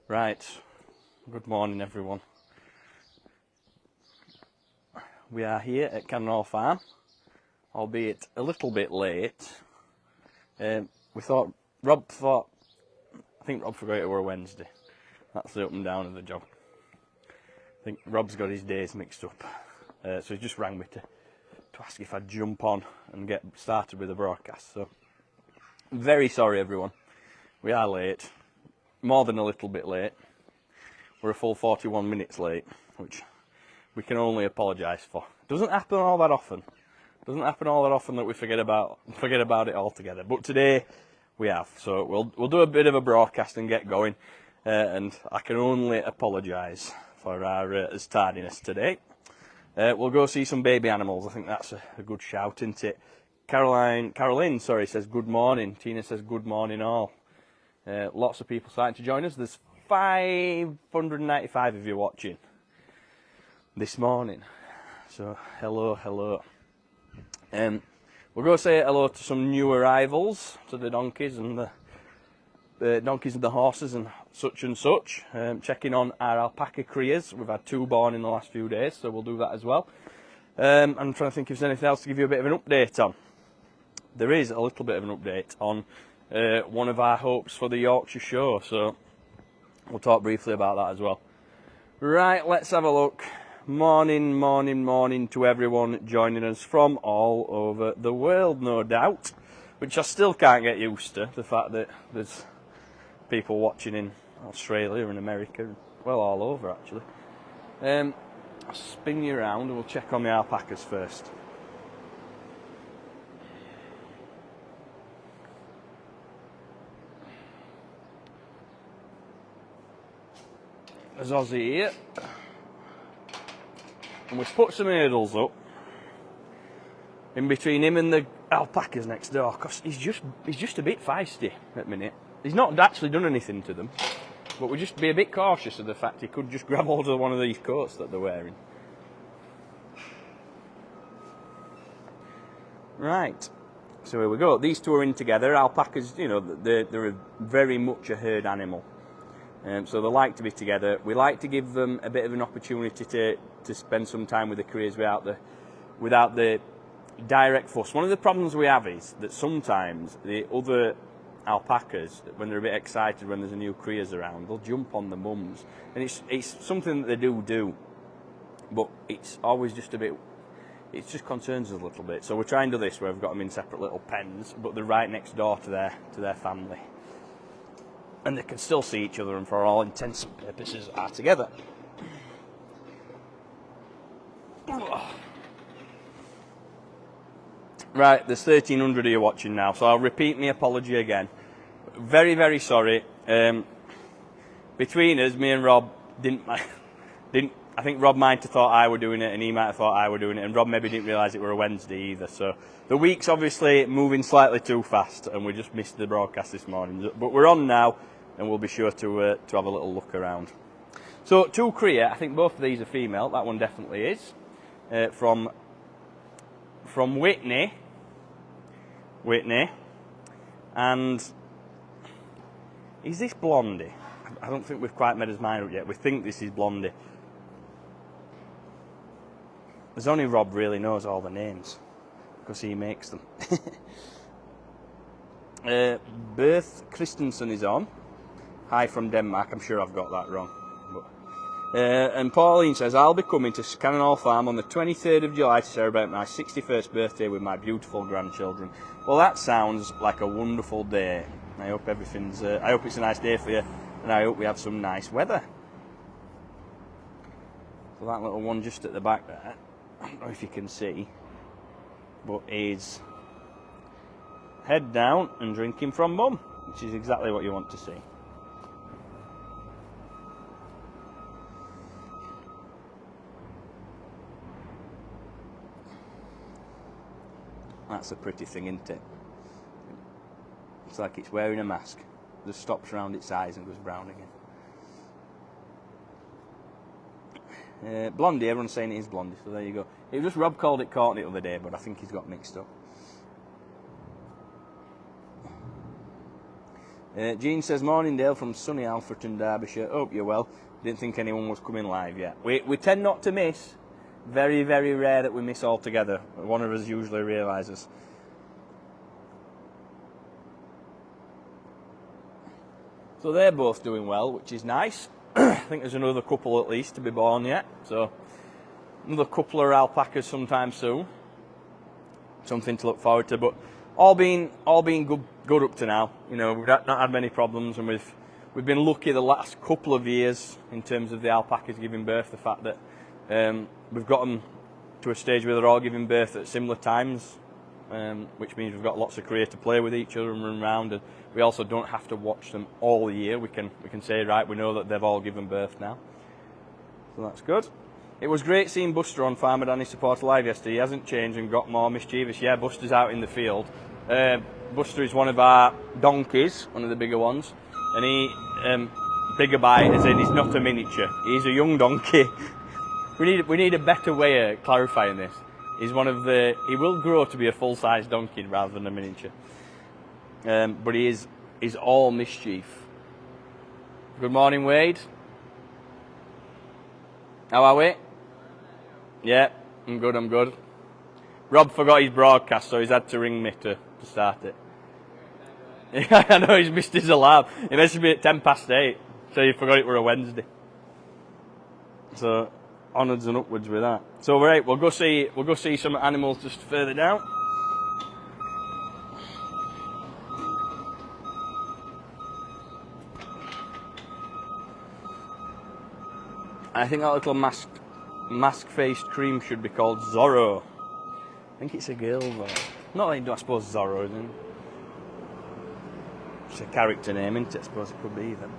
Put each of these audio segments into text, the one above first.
Right, good morning everyone. We are here at Cuddles farm, albeit a little bit late. I think Rob forgot it were Wednesday. That's the up and down of the job. I think Rob's got his days mixed up. So he just rang me to ask if I'd jump on and get started with the broadcast. So, very sorry everyone. We are late. More than a little bit late. We're a full 41 minutes late, which we can only apologise for. Doesn't happen all that often. Doesn't happen all that often that we forget about it altogether. But today we have. So we'll do a bit of a broadcast and get going. And I can only apologise for our tardiness today. We'll go see some baby animals. I think that's a good shout, isn't it? Caroline, says good morning. Tina says good morning all. Lots of people starting to join us. There's 595 of you watching this morning. So hello. We'll go say hello to some new arrivals, to the donkeys and the horses and such. Checking on our alpaca crias. We've had 2 born in the last few days, so we'll do that as well. I'm trying to think if there's anything else to give you a bit of an update on. There is a little bit of an update on one of our hopes for the Yorkshire Show, so we'll talk briefly about that as well. Right, let's have a look. Morning to everyone joining us from all over the world, no doubt, which I still can't get used to, the fact that there's people watching in Australia and America, well, all over actually. I'll spin you around and we'll check on the alpacas first. There's Ozzy here, and we've put some hurdles up in between him and the alpacas next door, because he's just a bit feisty at the minute. He's not actually done anything to them, but we'll just be a bit cautious of the fact he could just grab hold of one of these coats that they're wearing. Right, so here we go. These two are in together. Alpacas, they're very much a herd animal. So they like to be together. We like to give them a bit of an opportunity to spend some time with the crias without the direct fuss. One of the problems we have is that sometimes the other alpacas, when they're a bit excited when there's a new crias around, they'll jump on the mums, and it's something that they do, but it's always just a bit. It just concerns us a little bit. So we're trying to do this where we've got them in separate little pens, but they're right next door to their family. And they can still see each other and for all intents and purposes are together. Right, there's 1,300 of you watching now, so I'll repeat my apology again. Very, very sorry. Between us, me and Rob I think Rob might have thought I were doing it and he might have thought I were doing it, and Rob maybe didn't realise it were a Wednesday either. So the week's obviously moving slightly too fast and we just missed the broadcast this morning. But we're on now and we'll be sure to have a little look around. So 2 cria, I think both of these are female. That one definitely is. From Whitney. And is this Blondie? I don't think we've quite made his mind up yet. We think this is Blondie. There's only Rob really knows all the names, because he makes them. Berth Christensen is on. Hi from Denmark. I'm sure I've got that wrong. And Pauline says, I'll be coming to Cuddles farm on the 23rd of July to celebrate my 61st birthday with my beautiful grandchildren. Well, that sounds like a wonderful day. I hope I hope it's a nice day for you, and I hope we have some nice weather. So that little one just at the back there, I don't know if you can see, but is head down and drinking from mum, which is exactly what you want to see. That's a pretty thing, isn't it? It's like it's wearing a mask. Just stops around its eyes and goes brown again. Blondie, everyone's saying it is Blondie, so there you go. It was just Rob called it Courtney the other day, but I think he's got mixed up. Jean says, morning Dale from sunny Alfreton, Derbyshire. Hope you're well. Didn't think anyone was coming live yet. We tend not to miss. Very, very rare that we miss altogether. One of us usually realises. So they're both doing well, which is nice. I think there's another couple at least to be born yet. So another couple of alpacas sometime soon. Something to look forward to. But all been good up to now. You know, we've not had many problems, and we've been lucky the last couple of years in terms of the alpacas giving birth. The fact that we've got them to a stage where they're all giving birth at similar times, which means we've got lots of career to play with each other and run around, and we also don't have to watch them all year. We can say, right, we know that they've all given birth now, so that's good. It was great seeing Buster on Farmer Danny Supporter Live yesterday. He hasn't changed and got more mischievous. Yeah, Buster's out in the field. Buster is one of our donkeys, one of the bigger ones, and he bigger by as in he's not a miniature. He's a young donkey. we need a better way of clarifying this. He will grow to be a full-size donkey rather than a miniature. But he's all mischief. Good morning, Wade. How are we? Yeah, I'm good. Rob forgot his broadcast, so he's had to ring me to start it. Yeah, I know, he's missed his alarm. It meant to be at 8:10, so he forgot it were a Wednesday. So, onwards and upwards with that. So, right, we'll go see some animals just further down. I think that little mask-faced cream should be called Zorro. I think it's a girl though. Not like, I suppose Zorro, isn't it? It's a character name, isn't it? I suppose it could be then.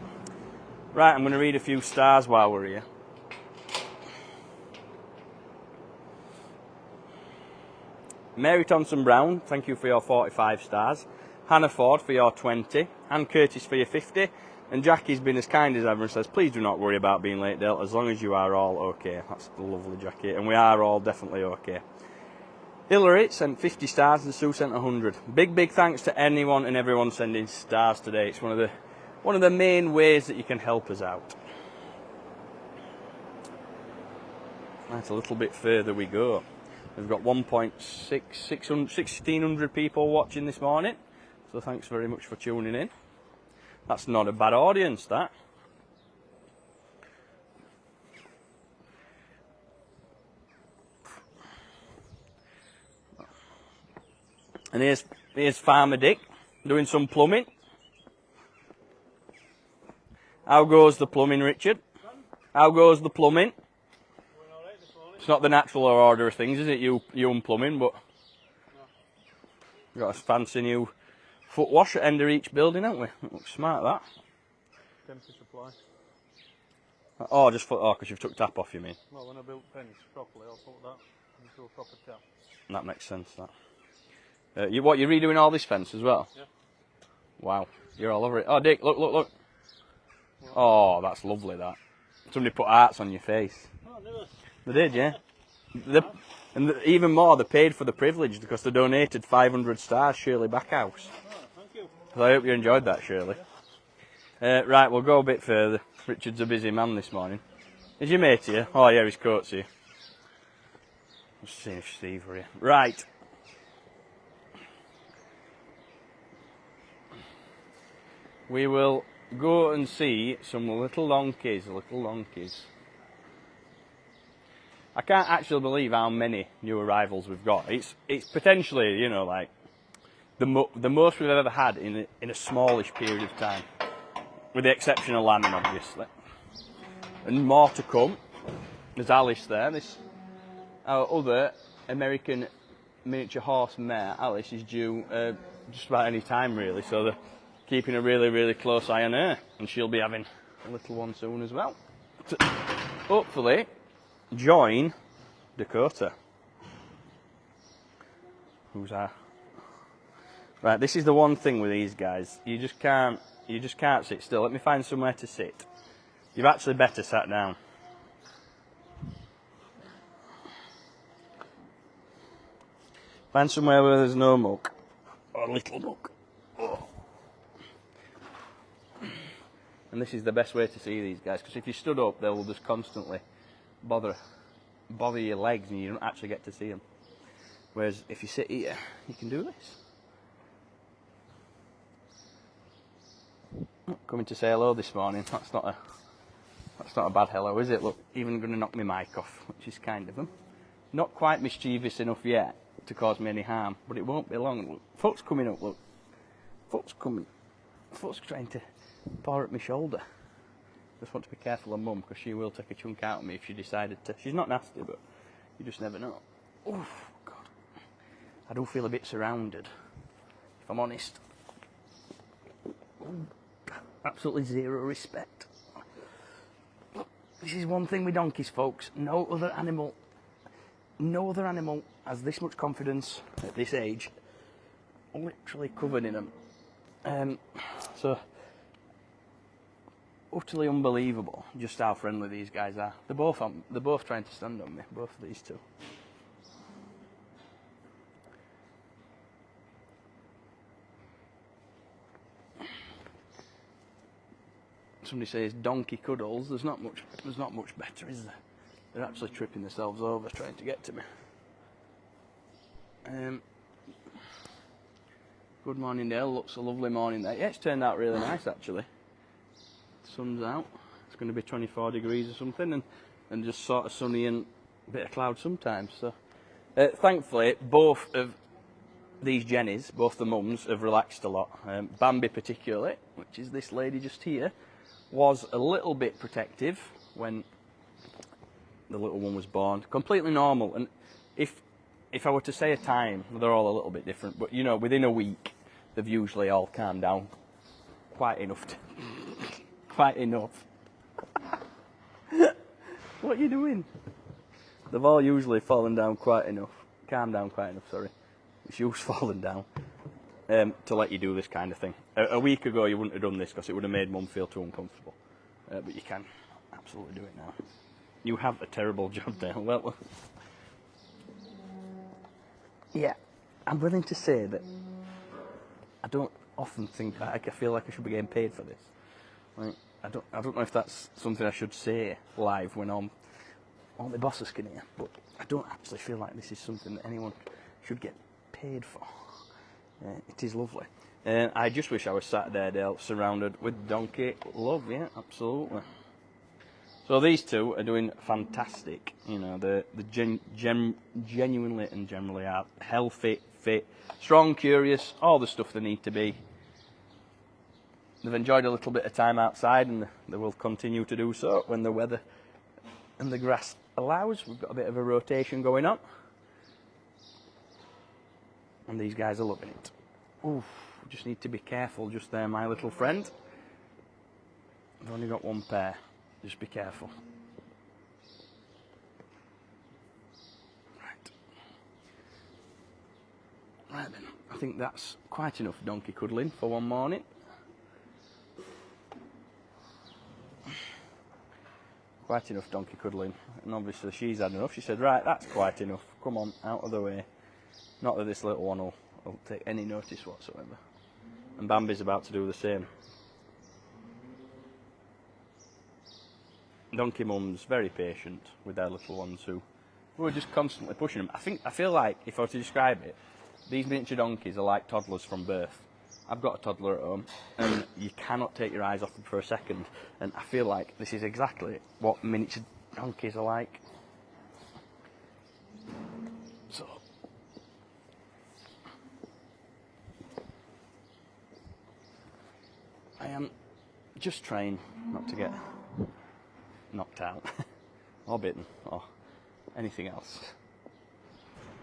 Right, I'm going to read a few stars while we're here. Mary Thompson-Brown, thank you for your 45 stars. Hannah Ford for your 20. Anne Curtis for your 50. And Jackie's been as kind as ever and says, please do not worry about being late, Dale, as long as you are all okay. That's lovely, Jackie. And we are all definitely okay. Hillary sent 50 stars and Sue sent 100. Big thanks to anyone and everyone sending stars today. It's one of the main ways that you can help us out. Right, a little bit further we go. We've got 1,600 people watching this morning. So thanks very much for tuning in. That's not a bad audience, that. And here's Farmer Dick doing some plumbing. How goes the plumbing, Richard? How goes the plumbing? It's not the natural order of things, is it? You and plumbing, but we've got a fancy new foot wash at the end of each building, haven't we? That looks smart, that. Temporary supply. Oh, because you've took tap off, you mean? Well, when I built fence properly, I'll put that into a proper tap. That makes sense, that. You're redoing all this fence as well? Yeah. Wow, you're all over it. Oh, Dick, look. Yeah. Oh, that's lovely, that. Somebody put hearts on your face. Oh, never. They did, yeah. Even more, they paid for the privilege because they donated 500 stars, Shirley Backhouse. Oh, thank you. So I hope you enjoyed that, Shirley. Yeah. Right, we'll go a bit further. Richard's a busy man this morning. Is your mate here? Oh, yeah, his coat's here. Let's see if Steve are here. Right. We will go and see some little donkeys. I can't actually believe how many new arrivals we've got. It's potentially, you know, like the most we've ever had in a smallish period of time, with the exception of Lannon, obviously. And more to come. There's Alice there. Our other American miniature horse mare, Alice, is due just about any time, really. So they're keeping a really, really close eye on her, and she'll be having a little one soon as well. To hopefully join Dakota. Who's our... Right, this is the one thing with these guys. You just can't sit still. Let me find somewhere to sit. You've actually better sat down. Find somewhere where there's no muck. Or little muck. Oh. And this is the best way to see these guys, because if you stood up, they will just constantly bother your legs and you don't actually get to see them. Whereas if you sit here, you can do this. Coming to say hello this morning. That's not a bad hello, is it? Look, even going to knock my mic off, which is kind of them. Not quite mischievous enough yet to cause me any harm, but it won't be long. Look, foot's coming up. Look, foot's coming. Foot's trying to paw at my shoulder. Just want to be careful of Mum, because she will take a chunk out of me if she decided to. She's not nasty, but you just never know. Oh God, I do feel a bit surrounded, if I'm honest. Absolutely zero respect. This is one thing with donkeys, folks. No other animal has this much confidence at this age. Literally covered in them. So utterly unbelievable just how friendly these guys are. They're both trying to stand on me, both of these two. Somebody says donkey cuddles. There's not much better, is there? They're actually tripping themselves over trying to get to me. Good morning, Dale. Looks a lovely morning there. Yeah, it's turned out really nice actually. Sun's out. It's going to be 24 degrees or something, and just sort of sunny and a bit of cloud sometimes. So, thankfully, both of these Jennies, both the mums, have relaxed a lot. Bambi particularly, which is this lady just here, was a little bit protective when the little one was born. Completely normal, and if I were to say a time, they're all a little bit different, but you know, within a week, they've usually all calmed down quite enough. Quite enough. What are you doing? They've all usually fallen down quite enough. Calmed down quite enough, sorry. It's you's fallen down. To let you do this kind of thing. A week ago you wouldn't have done this because it would have made Mum feel too uncomfortable. But you can absolutely do it now. You have a terrible job there. Well, yeah, I'm willing to say that I don't often think that I feel like I should be getting paid for this. Like, I don't know if that's something I should say live when all my bosses can hear, but I don't actually feel like this is something that anyone should get paid for. It is lovely. I just wish I was sat there, Dale, surrounded with donkey love. Yeah, absolutely. So these two are doing fantastic. You know, the genuinely and generally are healthy, fit, strong, curious, all the stuff they need to be. They've enjoyed a little bit of time outside, and they will continue to do so when the weather and the grass allows. We've got a bit of a rotation going on. And these guys are loving it. Oof, just need to be careful just there, my little friend. I've only got one pair. Just be careful. Right then, I think that's quite enough donkey cuddling for one morning. Quite enough donkey cuddling. And obviously she's had enough. She said, right, that's quite enough. Come on, out of the way. Not that this little one will take any notice whatsoever. And Bambi's about to do the same. Donkey mums, very patient with their little ones who are just constantly pushing them. I feel like, if I were to describe it, these miniature donkeys are like toddlers from birth. I've got a toddler at home, and you cannot take your eyes off them for a second. And I feel like this is exactly what miniature donkeys are like. So, I am just trying not to get knocked out or bitten or anything else.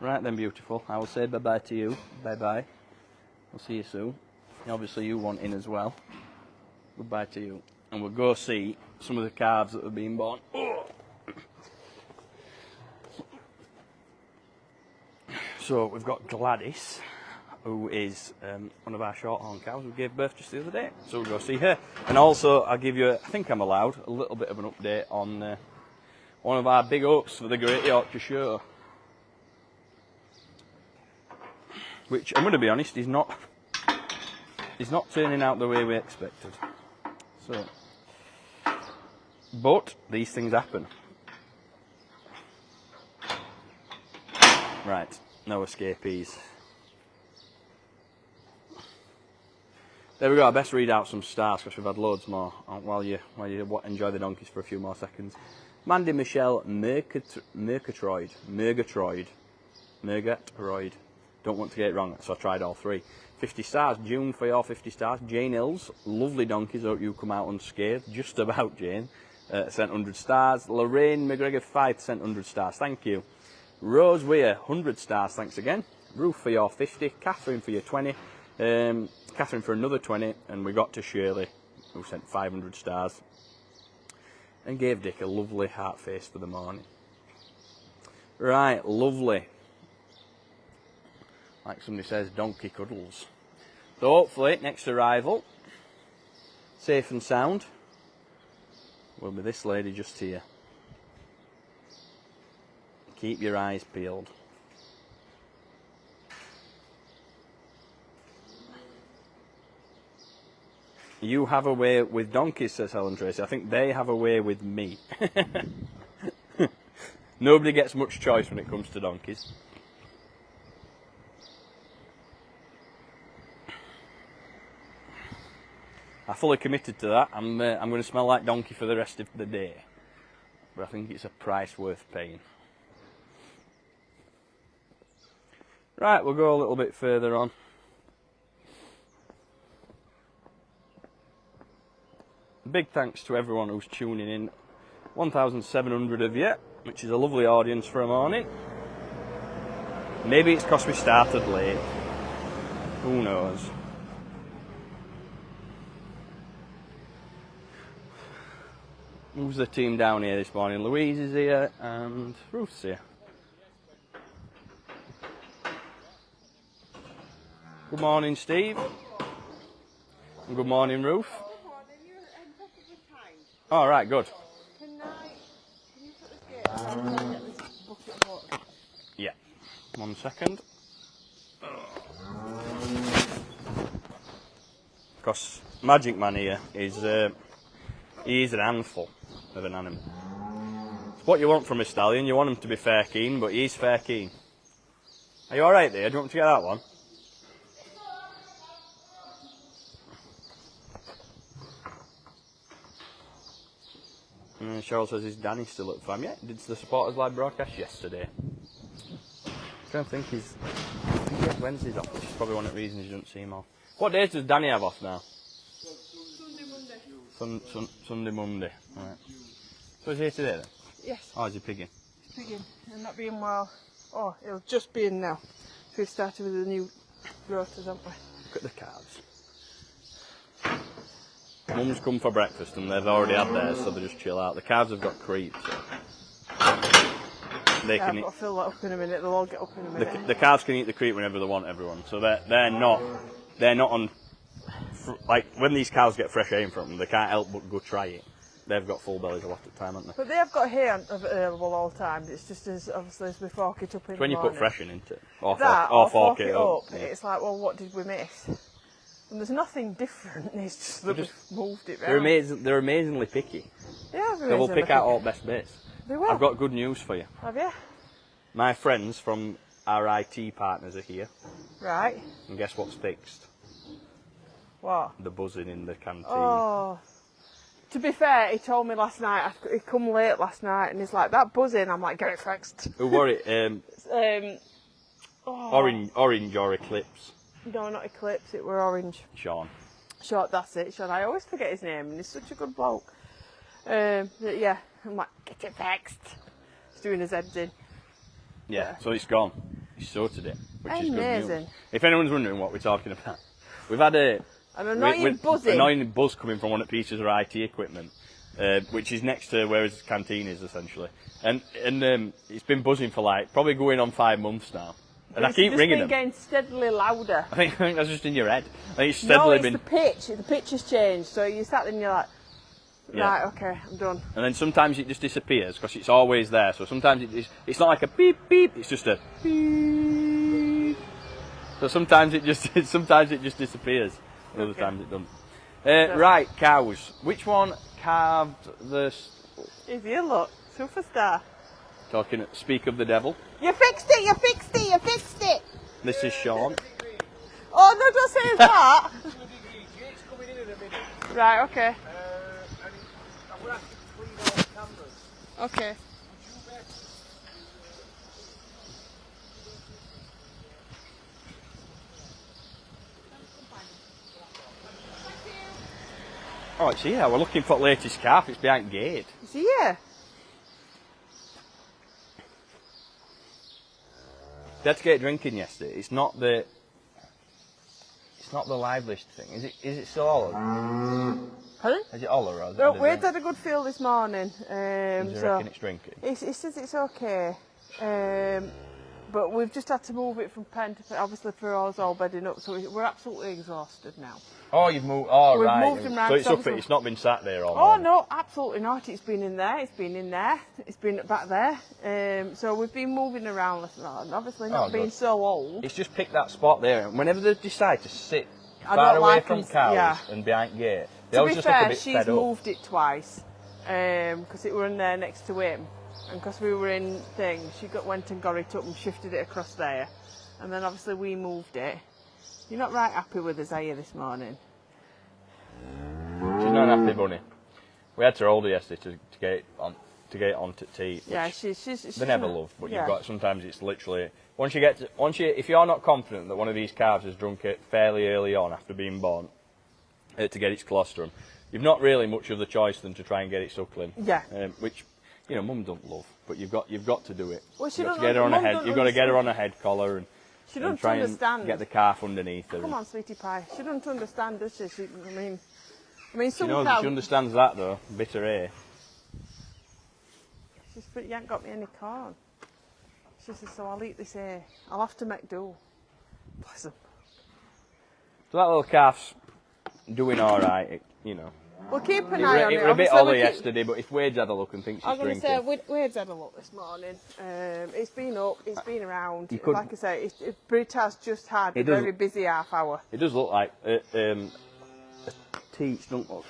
Right then, beautiful, I will say bye-bye to you. Bye-bye. I'll see you soon. Obviously you want in as well. Goodbye to you. And we'll go see some of the calves that have been born. Oh. So we've got Gladys, who is one of our shorthorn cows who gave birth just the other day. So we'll go see her. And also I'll give you, I think I'm allowed, a little bit of an update on one of our big hopes for the Great Yorkshire Show. Which, I'm going to be honest, is not turning out the way we expected. So, But these things happen. Right, no escapees. There we go. I best read out some stars because we've had loads more while you enjoy the donkeys for a few more seconds. Mandy Michelle Murgatroyd. Don't want to get it wrong, so I tried all three. 50 stars. June for your 50 stars. Jane Hills. Lovely donkeys. Hope you come out unscathed. Just about, Jane. Sent 100 stars. Lorraine McGregor 5 sent 100 stars. Thank you. Rose Weir 100 stars. Thanks again. Ruth for your 50. Catherine for your 20. Catherine for another 20. And we got to Shirley, who sent 500 stars. And gave Dick a lovely heart face for the morning. Right, lovely. Like somebody says, donkey cuddles. So hopefully, next arrival, safe and sound, will be this lady just here. Keep your eyes peeled. You have a way with donkeys, says Helen Tracy. I think they have a way with me. Nobody gets much choice when it comes to donkeys. I fully committed to that. I'm going to smell like donkey for the rest of the day. But I think it's a price worth paying. Right, we'll go a little bit further on. Big thanks to everyone who's tuning in. 1,700 of you, which is a lovely audience for a morning. Maybe it's because we started late. Who knows? Who's the team down here this morning? Louise is here and Ruth's here. Good morning, Steve. And good morning, Ruth. Good morning, you're on top of the time. All right, good. Can you put this gate? I'm going to get this bucket of water. Yeah. 1 second. Because Magic Man here is he is an handful of an animal. It's what you want from a stallion. You want him to be fair keen, but he's fair keen. Are you all right there? Do you want to get that one? Cheryl says, is Danny still at the farm? Yeah, did the Supporters Live broadcast yesterday. I don't think he has Wednesdays off, which is probably one of the reasons you don't see him off. What days does Danny have off now? Sunday, Monday. Sunday, Monday. Right. So he's here today then? Yes. Oh, is he pigging? He's pigging and not being well. Oh, he'll just be in now. So we've started with the new rotors, haven't we? Look at the calves. Mum's come for breakfast and they've already had theirs, so they just chill out. The calves have got creeps. So they Yeah, can I've got to fill that up in a minute. They'll all get up in a minute. the calves can eat the creep whenever they want, everyone. So they're not on, like when these cows get fresh air from them, they can't help but go try it. They've got full bellies a lot of the time, haven't they? But they have got hay available all the time. It's just as obviously as we fork it up in It's when the you morning. put fresh in, isn't it? Or fork it up. Yeah. It's like, well, what did we miss? And there's nothing different. It's just that we've moved it round. They're amazingly picky. Yeah, They will pick out all best bits. They will. I've got good news for you. Have you? My friends from our IT partners are here. Right. And guess what's fixed? What? The buzzing in the canteen. Oh. To be fair, he told me last night, he come late last night and he's like, that buzzing, I'm like, get it fixed. Who were it? Orange or Eclipse? No, not Eclipse, it were Orange. Sean. Sean, that's it, Sean. I always forget his name and he's such a good bloke. Yeah, I'm like, get it fixed. He's doing his heads in. Yeah, so it's gone. He's sorted it, which is good Amazing. news. If anyone's wondering what we're talking about, we've had an annoying buzz coming from one of the pieces of IT equipment, which is next to where his canteen is essentially, and it's been buzzing for like probably going on 5 months now, and I keep ringing them. It's getting steadily louder. I think that's just in your head. I think it's steadily been. The pitch. The pitch has changed, so you sat there and you're like, right, okay, I'm done. And then sometimes it just disappears because it's always there. So sometimes it's not like a beep beep. It's just a beep. So sometimes it just disappears. And other times it doesn't. Right, cows. Which one calved the He's here, look. Superstar. Speak of the devil. You fixed it, you fixed it, you fixed it. This is Sean. Oh, no, don't say that. Right, okay. I'm going to ask you to clean all the cameras. Okay. Oh, it's here. We're looking for the latest calf. It's behind the gate. Is he here? They had to get drinking yesterday. It's not the liveliest thing. Is it still Oller? Pardon? Is it Oller or is No, it Wade's had a good feel this morning. Does he reckon it's drinking? He says it's okay. But we've just had to move it from pen to pen, obviously for us all bedding up, so we're absolutely exhausted now. Oh, you've moved. Oh, We've right. moved him round, so it's so up. obviously- It's not been sat there all Oh morning. no, absolutely not. It's been in there, it's been in there, it's been back there. So we've been moving around, and obviously not being good. so old. It's just picked that spot there, and whenever they decide to sit I far don't away like from them, cows yeah. and behind gate, they To always be just look a fair, bit she's fed up. moved it twice, because it were in there next to him, and because we were in thing, she went and got it up and shifted it across there, and then obviously we moved it. You're not right happy with us, are you, this morning? She's not happy, bunny. We had to hold her yesterday to get it onto tea. Yeah, she's They never not- love, but yeah. you've got sometimes it's literally if you're not confident that one of these calves has drunk it fairly early on after being born to get its colostrum, you've not really much of the choice than to try and get it suckling. Yeah. Which mum don't love, but you've got to do it. Well, she you've got to don't get her on a mum head. don't You've got to get her on understand. a head collar and She doesn't try understand. and get the calf underneath her. Come on, sweetie pie. She doesn't understand, does she? I mean, She some knows. cows. She understands that though. Bitter ear. She says, but you ain't got me any corn. She says, so I'll eat this here. I'll have to make do. Bless them. So that little calf's doing all right. We'll keep an It eye were, on it it. were a bit Obviously, olly yesterday, but if Wade's had a look and thinks I it's was going to drinking, say, Wade's had a look this morning. It's been up, it's been around. You could- Like I say, Brit has just had a It does- very busy half hour. it does look like a teats don't look.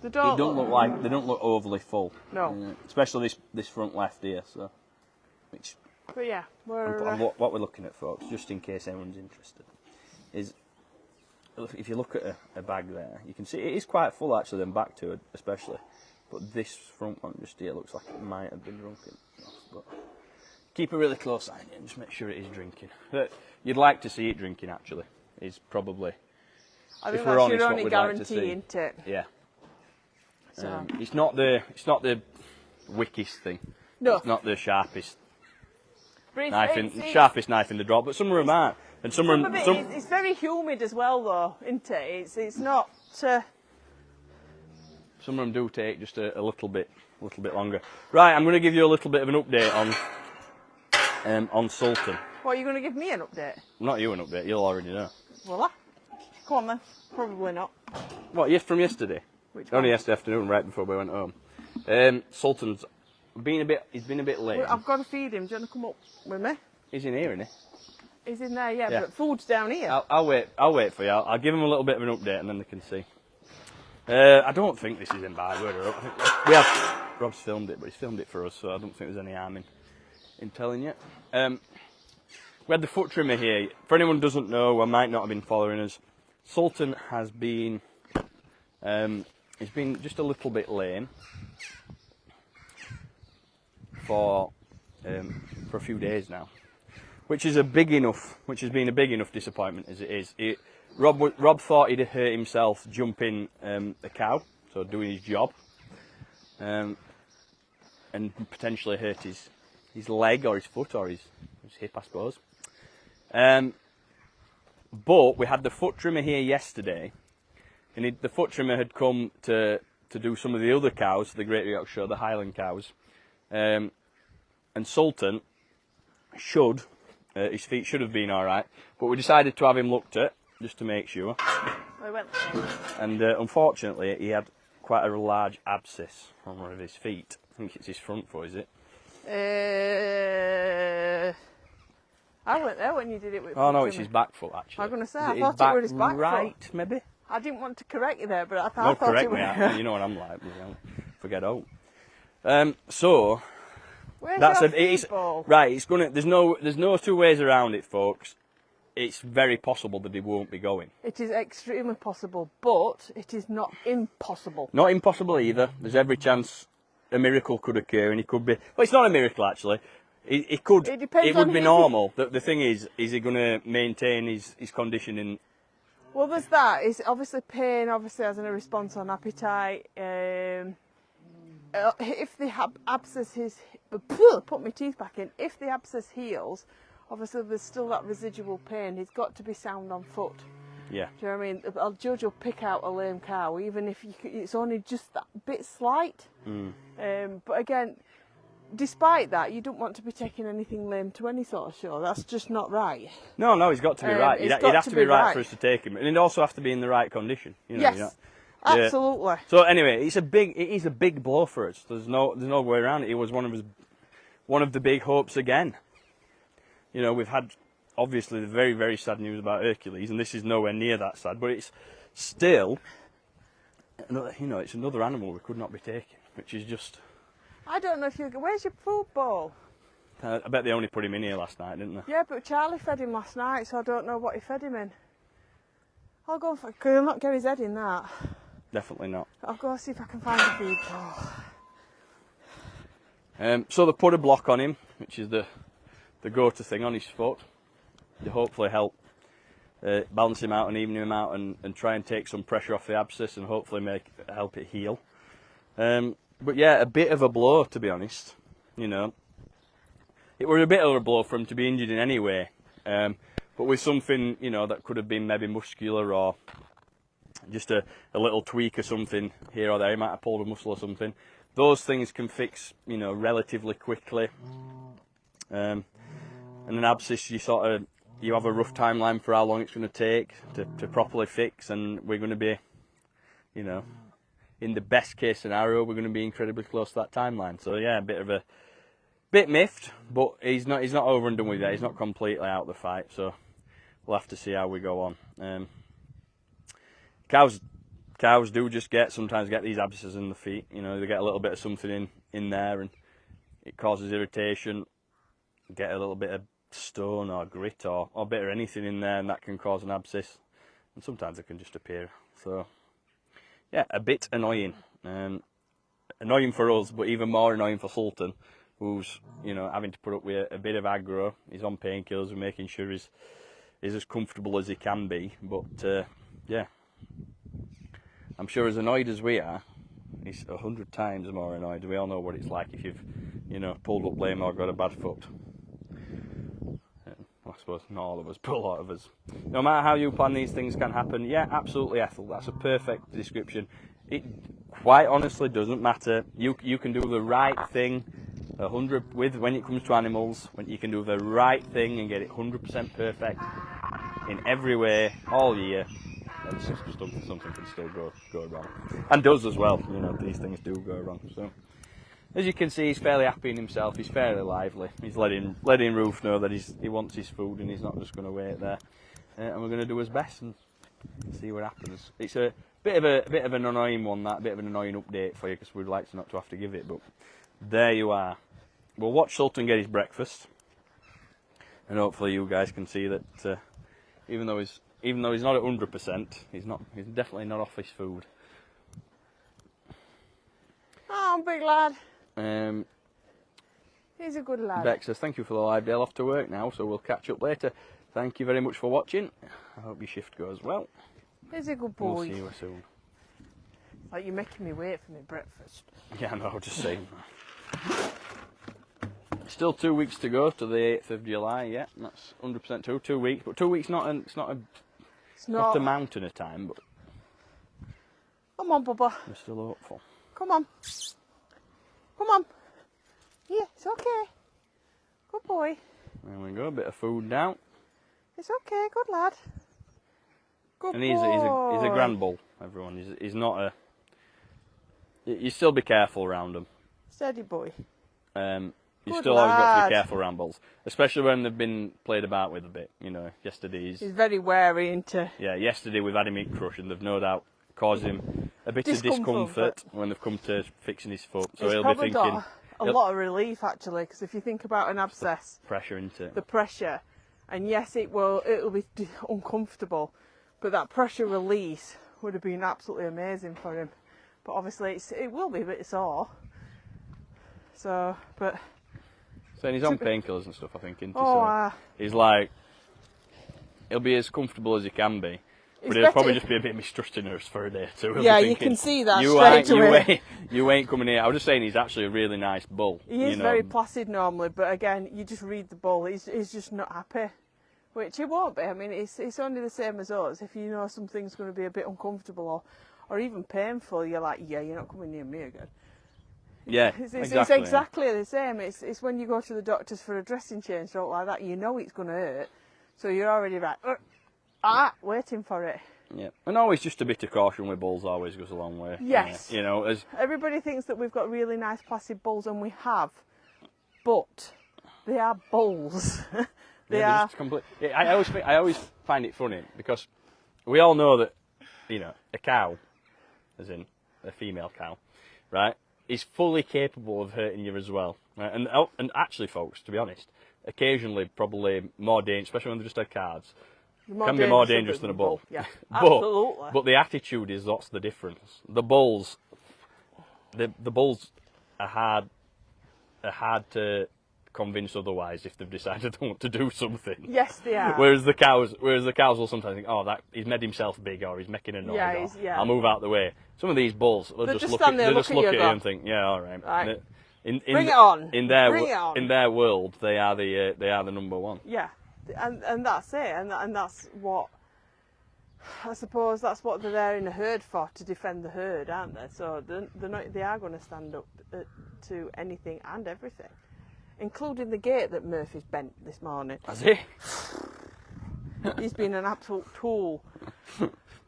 They It don't look like they don't look overly full. No. Especially this front left here. So, which But yeah, we're. and what we're looking at, folks, just in case anyone's interested, is if you look at a bag there, you can see it is quite full actually. Then back to it, especially, but this front one just here looks like it might have been drunken. But keep a really close eye on it and just make sure it is drinking. You'd like to see it drinking actually. Is probably. I think if we're that's honest, your what only we'd like to guarantee, see. isn't it? Yeah. So. It's not the wickiest thing. No. It's not the sharpest But sharpest knife in the drawer. But some of them aren't, and some of them. it's very humid as well, though, isn't it? It's not. Some of them do take just a little bit longer. Right, I'm going to give you a little bit of an update on Sultan. What, are you going to give me an update? Not you an update. You'll already know. Voila. Come on then. Probably not. What? Yes, from yesterday. Which Only one? yesterday afternoon, right before we went home. Sultan's been a bit. He's been a bit late. Well, I've got to feed him. Do you want to come up with me? He's in here, isn't he? He's in there, yeah. Yeah. But food's down here. I'll wait. I'll wait for you. I'll give him a little bit of an update, and then they can see. I don't think this is in bad weather. We have. Rob's filmed it, but he's filmed it for us, so I don't think there's any harm in telling you. We had the foot trimmer here. For anyone who doesn't know, or might not have been following us, Sultan has been. He's been just a little bit lame for a few days now, which has been a big enough disappointment as it is. Rob thought he'd hurt himself jumping a cow, so doing his job, and potentially hurt his leg or his foot or his hip, I suppose. But we had the foot trimmer here yesterday, and the foot trimmer had come to do some of the other cows, the Great Yorkshire Show, the Highland cows, and Sultan his feet should have been all right, but we decided to have him looked at just to make sure. We went. And unfortunately, he had quite a large abscess on one of his feet. I think it's his front foot, is it? I went there when you did it with. Oh no, food it's his trimmer. back foot actually. I was going to say, Is I it thought it was his back right, foot. maybe? I didn't want to correct you there, but I No, thought correct it me. was. You know what I'm like. forget out. So Where's that's your it's feed bowl? right. It's gonna. There's no two ways around it, folks. It's very possible that they won't be going. It is extremely possible, but it is not impossible. Not impossible either. There's every chance a miracle could occur, and it could be. Well, it's not a miracle actually. It could. It depends It would on be who- normal. The thing is he going to maintain his condition in? Well, there's that. It's obviously pain. Obviously, has a response on appetite. If the abscess is put my teeth back in. If the abscess heals, obviously there's still that residual pain. He's got to be sound on foot. Yeah. Do you know what I mean? A judge will pick out a lame cow, even if it's only just that bit slight. But again, despite that, you don't want to be taking anything lame to any sort of show. That's just not right. No, he's got to be right. He'd have to be right for us to take him, and he'd also have to be in the right condition. You know, Yes, absolutely. So anyway, it is a big blow for us. There's no way around it. It was one of the big hopes again. You know, we've had obviously the very, very sad news about Hercules, and this is nowhere near that sad, but it's still, you know, it's another animal we could not be taking, which is just. I don't know if you. Where's your food bowl? I bet they only put him in here last night, didn't they? Yeah, but Charlie fed him last night, so I don't know what he fed him in. I'll go for. Cause he'll not get his head in that. Definitely not. I'll go see if I can find a feed bowl. So they put a block on him, which is the go-to thing on his foot. They hopefully help balance him out and even him out and try and take some pressure off the abscess and hopefully help it heal. But yeah, a bit of a blow, to be honest. You know, it was a bit of a blow for him to be injured in any way. But with something, you know, that could have been maybe muscular or just a little tweak or something here or there. He might have pulled a muscle or something. Those things can fix, you know, relatively quickly. And an abscess, you have a rough timeline for how long it's going to take to properly fix, and we're going to be, you know, in the best case scenario, we're going to be incredibly close to that timeline. So yeah, a bit miffed, but he's not over and done with that. He's not completely out of the fight, so we'll have to see how we go on. Cows do just sometimes get these abscesses in the feet. You know, they get a little bit of something in there, and it causes irritation. Get a little bit of stone or grit or a bit of anything in there, and that can cause an abscess. And sometimes it can just appear. So yeah, a bit annoying. Annoying for us, but even more annoying for Sultan, who's, you know, having to put up with a bit of aggro. He's on painkillers and making sure he's as comfortable as he can be. But yeah, I'm sure as annoyed as we are, he's 100 times more annoyed. We all know what it's like if you've, you know, pulled up lame or got a bad foot. I suppose not all of us, but a lot of us. No matter how you plan, these things can happen. Yeah, absolutely, Ethel. That's a perfect description. It quite honestly doesn't matter. You can do the right thing 100 when it comes to animals. When you can do the right thing and get it 100% perfect in every way all year, and something can still go wrong, and does as well. You know, these things do go wrong. So, as you can see, he's fairly happy in himself. He's fairly lively. He's letting Ruth know that he wants his food and he's not just going to wait there. And we're going to do his best and see what happens. It's a bit of an annoying one, that bit of an annoying update for you, because we'd like not to have to give it. But there you are. We'll watch Sultan get his breakfast, and hopefully you guys can see that even though he's not at 100%, he's definitely not off his food. Oh, big lad. He's a good lad. Beck says, thank you for the live day. I'll off to work now, so we'll catch up later. Thank you very much for watching. I hope your shift goes well. He's a good boy. We'll see you soon. Like, you're making me wait for my breakfast. Yeah, I know, just saying. Still 2 weeks to go to the 8th of July, yeah. That's 100% true. 2 weeks, but 2 weeks not a mountain of time, but Come on, Bubba. we're still hopeful. Come on. Come on. Yeah, it's okay. Good boy. There we go, a bit of food now. It's okay, good lad. Good And boy. he's a grand bull, everyone. He's not a... You still be careful around him. Steady boy. You Good still always got to lad. be careful around bulls, especially when they've been played about with a bit. You know, He's very wary into... yesterday we've had him eat crush, and they've no doubt cause him a bit of discomfort when they've come to fixing his foot. So It's he'll be probably thinking got a lot of relief actually, because if you think about an abscess, pressure into it. the pressure, and yes, it'll be uncomfortable, but that pressure release would have been absolutely amazing for him. But obviously, it will be a bit sore. So, but. So he's on painkillers and stuff, I think, isn't he? Oh, So he's like, he'll be as comfortable as he can be. But he'll probably just be a bit mistrusting us for a day or two. Yeah, you can see that straight away. You ain't coming here. I was just saying he's actually a really nice bull. He is very placid normally, but again, you just read the bull. He's just not happy, which he won't be. I mean, it's only the same as us. If you know something's going to be a bit uncomfortable or even painful, you're like, yeah, you're not coming near me again. Yeah, it's exactly. It's exactly the same. It's when you go to the doctors for a dressing change, something like that. You know it's going to hurt, so you're already like, waiting for it. Yeah, and always just a bit of caution with bulls always goes a long way. Yes. You know, as everybody thinks that we've got really nice placid bulls, and we have, but they are bulls. They are. I always find it funny because we all know that, you know, a cow, as in a female cow, right, is fully capable of hurting you as well. Right? And actually, folks, to be honest, occasionally probably more dangerous, especially when they just had calves. Can be more dangerous than a bull. Yeah, absolutely. But the attitude is what's the difference. The bulls are hard to convince otherwise if they've decided they want to do something. Yes, they are. Whereas the cows will sometimes think, oh, that he's made himself big or he's making a noise. Yeah, I'll move out the way. Some of these bulls, they'll just look at you and think, yeah, all right. Right. Bring it on. In their world, they are the number one. Yeah. And that's it, and that's what I suppose that's what they're there in a herd for, to defend the herd, aren't they? So they are going to stand up to anything and everything, including the gate that Murphy's bent this morning. Has he? He's been an absolute tool.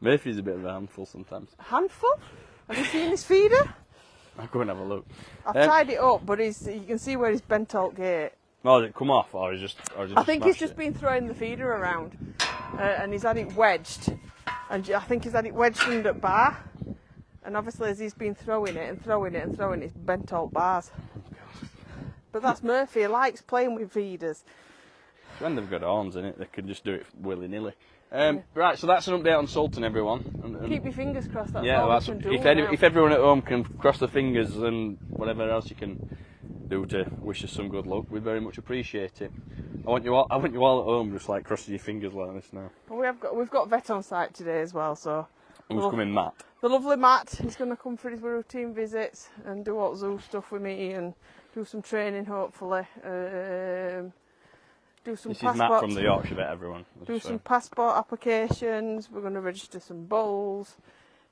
Murphy's a bit of a handful sometimes. Handful? Have you seen his feeder? I'll go and have a look. I've tied it up, but you can see where he's bent out gate. Oh, did it come off, or is just? I think he's just been throwing the feeder around, and he's had it wedged, and I think he's had it wedged under bar, and obviously as he's been throwing it, it's bent out bars. But that's Murphy. He likes playing with feeders. When they've got horns in it, they can just do it willy-nilly. Right, so that's an update on Sultan, everyone. And keep your fingers crossed. That's yeah, all that's, we can do if everyone at home can cross their fingers and whatever else you can do to wish us some good luck, we'd very much appreciate it. I want you all at home just like crossing your fingers like this now. Well, we've got vet on site today as well, so. Who's coming, Matt? The lovely Matt. He's going to come for his routine visits and do all zoo stuff with me and do some training, hopefully. Do some this passport. is Matt from the Yorkshire Vet, everyone. Do some passport applications. We're going to register some bulls.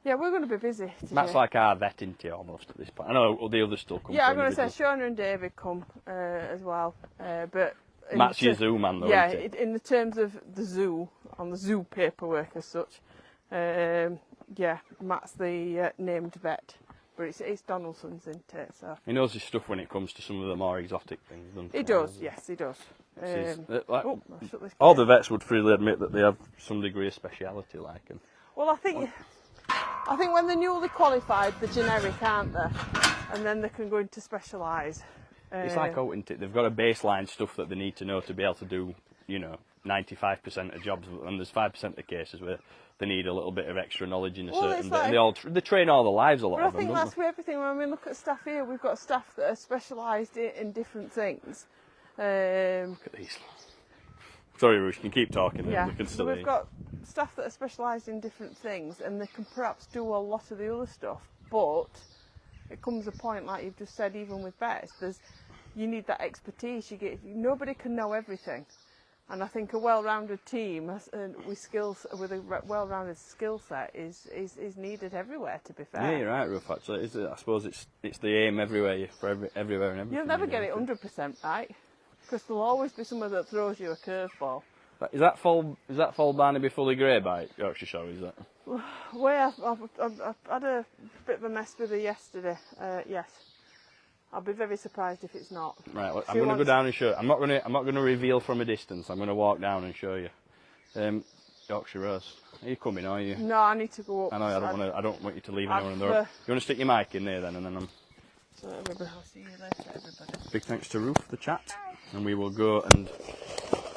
Yeah, we're going to be busy today. Matt's like our vet, isn't he, almost at this point? I know the others still come. Yeah, I'm going to say Shona and David come as well. But Matt's your zoo man, though. Yeah, isn't he? in the terms of the zoo, on the zoo paperwork as such. Yeah, Matt's the named vet, but it's Donaldson's, isn't it? So he knows his stuff when it comes to some of the more exotic things, doesn't he? He does, yes, he does. All the vets would freely admit that they have some degree of speciality, like. And well, I think when they're newly qualified, they're generic, aren't they? And then they can go into specialise. It's like, isn't it? They've got a baseline stuff that they need to know to be able to do, 95% of jobs, and there's 5% of the cases where they need a little bit of extra knowledge in a certain bit. And they train all their lives a lot of them, I think that's with everything. When we look at staff here, we've got staff that are specialised in different things. Look at these. Sorry, Ruth, you can keep talking. Yeah, we can so still we've got staff that are specialised in different things, and they can perhaps do a lot of the other stuff. But it comes a point, like you've just said, even with vets, you need that expertise. Nobody can know everything. And I think a well-rounded team with a well-rounded skill set is needed everywhere. To be fair, yeah, you're right, Ruth. Actually, I suppose it's the aim everywhere everywhere and everything. You'll never get it 100% right, because there'll always be someone that throws you a curveball. Is that full Barnaby fully grey by Yorkshire Show? Is that? Well, I've had a bit of a mess with her yesterday. Yes. I'll be very surprised if it's not. Right, well, I'm going to go down and show you. I'm not going to reveal from a distance. I'm going to walk down and show you. Yorkshire Rose. Are you coming, are you? No, I need to go up. I know, I don't want you to leave anyone in the I've, road. You want to stick your mic in there then, and then So everybody, I'll see you later, everybody. big thanks to Ruth for the chat. And we will go and,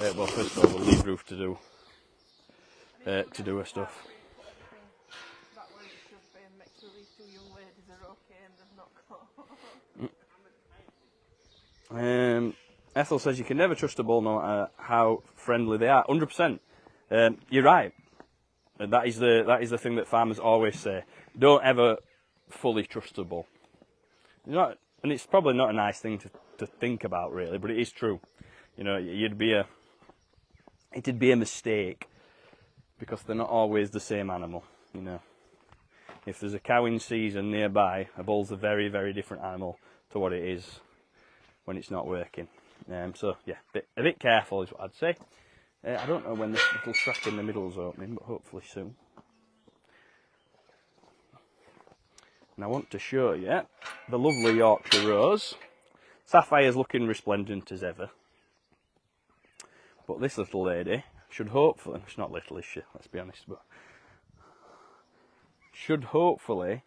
well, first of all, we'll leave Ruth to do her stuff. That way it should be, and make sure these two young ladies are okay and they've not got... Ethel says you can never trust a bull no matter how friendly they are. 100%. You're right. That is the thing that farmers always say. Don't ever fully trust a bull. And it's probably not a nice thing to think about, really, but it is true. You know, it'd be a mistake because they're not always the same animal. You know, if there's a cow in season nearby, a bull's a very, very different animal to what it is when it's not working. So yeah, a bit careful is what I'd say. I don't know when this little track in the middle is opening, but hopefully soon. And I want to show you the lovely Yorkshire Rose. Sapphire's looking resplendent as ever. But this little lady should hopefully, she's not little, is she? Let's be honest, but should hopefully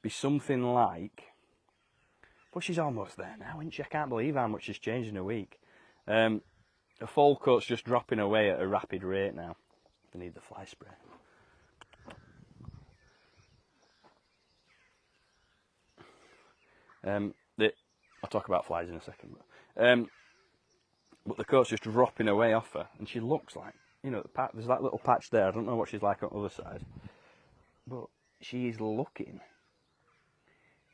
be something like, but she's almost there now, isn't she? I can't believe how much has changed in a week. The foal coat's just dropping away at a rapid rate now. We need the fly spray. I'll talk about flies in a second. But the coat's just dropping away off her, and she looks like, you know, there's that little patch there. I don't know what she's like on the other side, but she is looking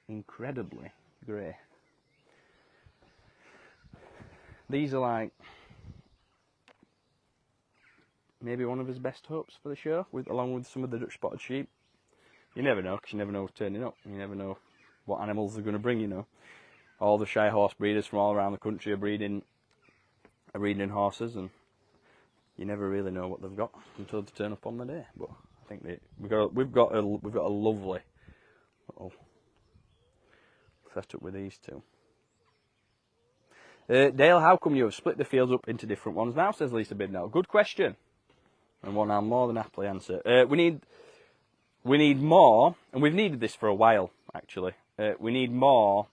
incredibly grey. These are like maybe one of his best hopes for the show, along with some of the Dutch spotted sheep. You never know, because you never know who's turning up. You never know what animals they're going to bring, you know. All the Shire horse breeders from all around the country are breeding horses, and you never really know what they've got until they turn up on the day. But I think we've got a lovely little setup with these two. Dale, how come you have split the fields up into different ones now, says Lisa Bidnell. Good question, and one I'll more than happily answer. We need more, and we've needed this for a while, actually. We need more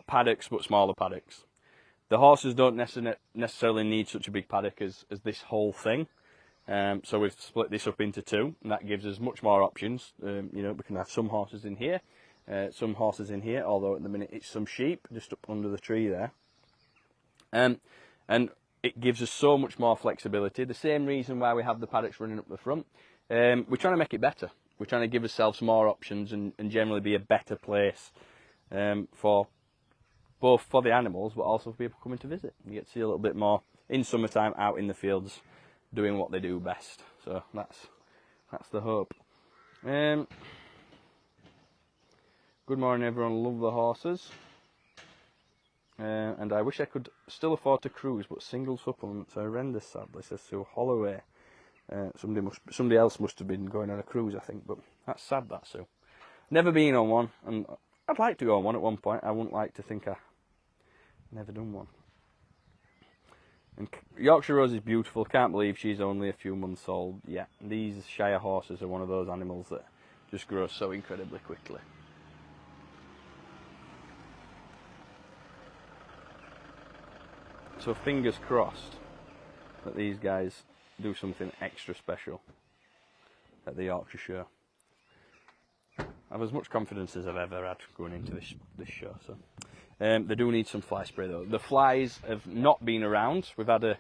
paddocks, but smaller paddocks. The horses don't necessarily need such a big paddock as this whole thing. So we've split this up into two, and that gives us much more options. You know, we can have some horses in here, although at the minute it's some sheep just up under the tree there. And it gives us so much more flexibility. The same reason why we have the paddocks running up the front. We're trying to make it better. We're trying to give ourselves more options and generally be a better place for both for the animals, but also for people coming to visit. You get to see a little bit more in summertime out in the fields doing what they do best. So that's the hope. Good morning, everyone. Love the horses. And I wish I could still afford to cruise, but single supplements are horrendous, sadly, says Sue Holloway. Somebody else must have been going on a cruise, I think, but that's sad, that, Sue. Never been on one, and I'd like to go on one at one point. I wouldn't like to think I never done one. And Yorkshire Rose is beautiful. Can't believe she's only a few months old yet. These Shire horses are one of those animals that just grow so incredibly quickly. So fingers crossed that these guys do something extra special at the Yorkshire Show. I have as much confidence as I've ever had going into this show. So they do need some fly spray though. The flies have not been around. We've had a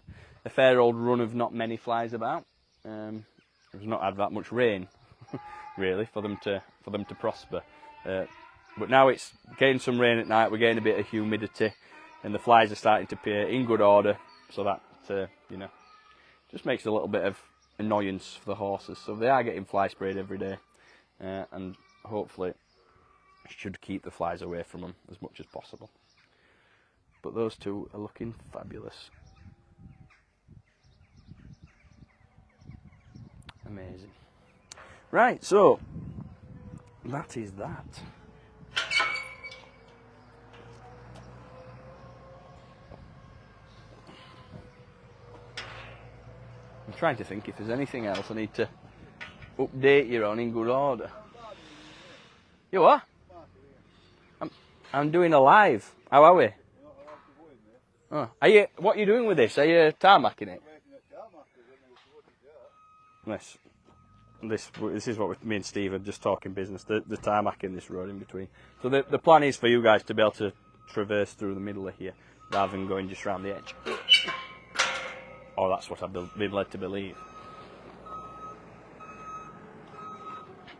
fair old run of not many flies about. We've not had that much rain, really, for them to prosper. But now it's getting some rain at night. We're getting a bit of humidity, and the flies are starting to appear in good order. So that just makes a little bit of annoyance for the horses. So they are getting fly sprayed every day, and hopefully should keep the flies away from them as much as possible. But those two are looking fabulous. Amazing. Right, so that is that. I'm trying to think if there's anything else I need to update you on in good order. You what? I'm doing a live. How are we? Oh, what are you doing with this? Are you tarmacking it? This is what me and Steve are just talking business. The tarmacking this road in between. So the plan is for you guys to be able to traverse through the middle of here rather than going just round the edge. Or that's what I've been led to believe.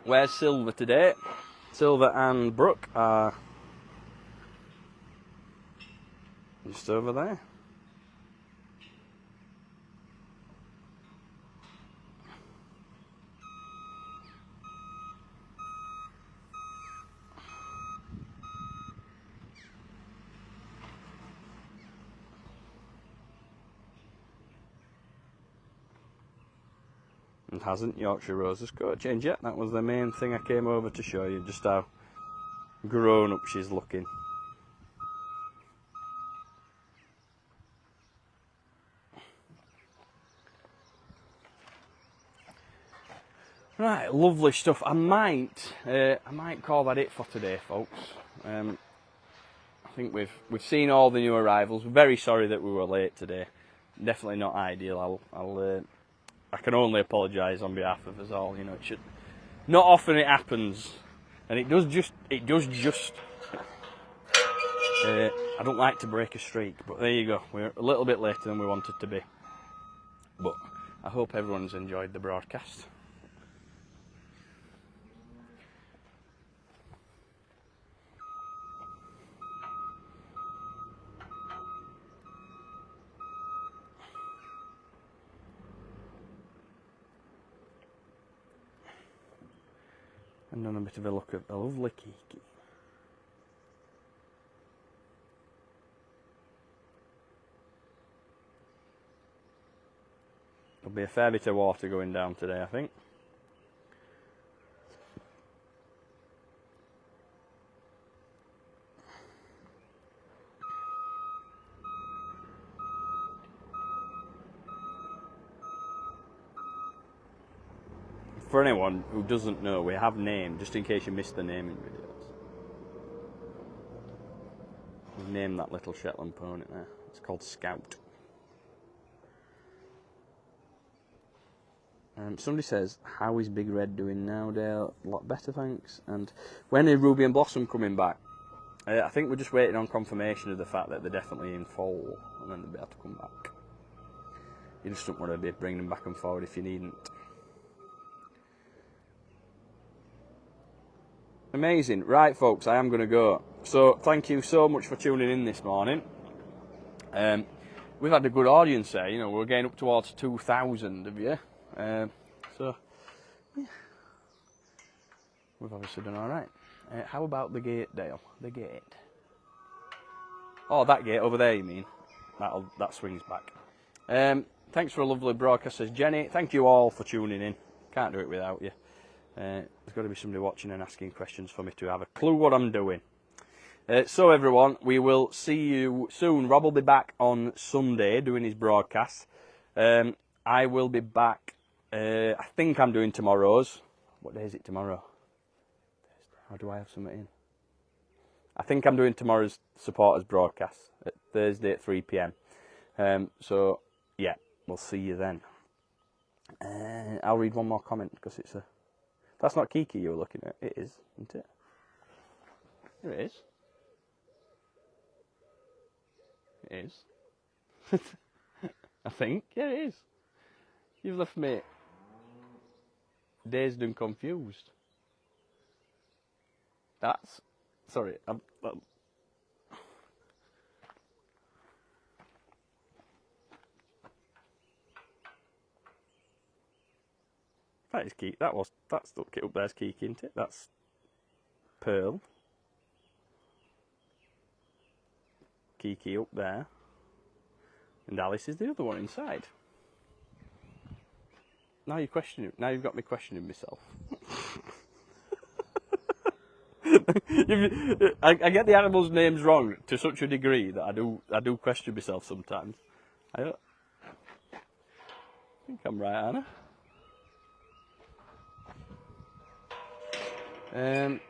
Where's Silver today? Silver and Brooke are just over there. And hasn't Yorkshire Rose's coat changed yet? That was the main thing I came over to show you, just how grown up she's looking. Right, lovely stuff. I might call that it for today, folks. I think we've seen all the new arrivals. We're very sorry that we were late today. Definitely not ideal. I can only apologise on behalf of us all. You know, it should not often it happens, and it does just. I don't like to break a streak, but there you go. We're a little bit later than we wanted to be, but I hope everyone's enjoyed the broadcast. And then a bit of a look at the lovely Kiki. There'll be a fair bit of water going down today, I think. For anyone who doesn't know, we have named, just in case you missed the naming videos. We've named that little Shetland pony there. It's called Scout. Somebody says, how is Big Red doing now, Dale? A lot better, thanks. And when is Ruby and Blossom coming back? I think we're just waiting on confirmation of the fact that they're definitely in foal, and then they'll be able to come back. You just don't want to be bringing them back and forward if you needn't. Amazing. Right, folks, I am going to go. So, thank you so much for tuning in this morning. We've had a good audience there. You know, we're getting up towards 2,000 of you. So, yeah. We've obviously done all right. How about the gate, Dale? The gate. Oh, that gate over there, you mean? That swings back. Thanks for a lovely broadcast, says Jenny. Thank you all for tuning in. Can't do it without you. There's got to be somebody watching and asking questions for me to have a clue what I'm doing. So everyone, we will see you soon. Rob will be back on Sunday doing his broadcast. I will be back, I think I'm doing tomorrow's. What day is it tomorrow? Or do I have something in? I think I'm doing tomorrow's supporters broadcast at Thursday at 3 PM. So, yeah, we'll see you then. I'll read one more comment because it's a... That's not Kiki you were looking at. It is, isn't it? Here it is. It is. I think. Yeah, it is. You've left me dazed and confused. That's... Sorry. That is Kiki. That's up there's Kiki, isn't it? That's Pearl. Kiki up there. And Alice is the other one inside. Now you're questioning. Now you've got me questioning myself. I get the animals' names wrong to such a degree that I do question myself sometimes. think I'm right, Anna.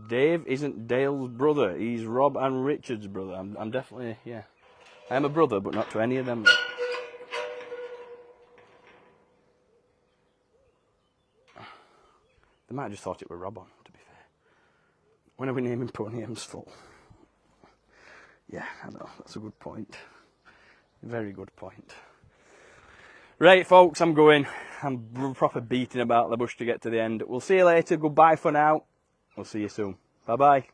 Dave isn't Dale's brother. He's Rob and Richard's brother. I'm definitely, yeah. I'm a brother, but not to any of them. They might have just thought it were Rob on, to be fair. When are we naming Pony M's full? Yeah, I know. That's a good point. Very good point. Right, folks, I'm going. I'm proper beating about the bush to get to the end. We'll see you later. Goodbye for now. We'll see you soon. Bye-bye.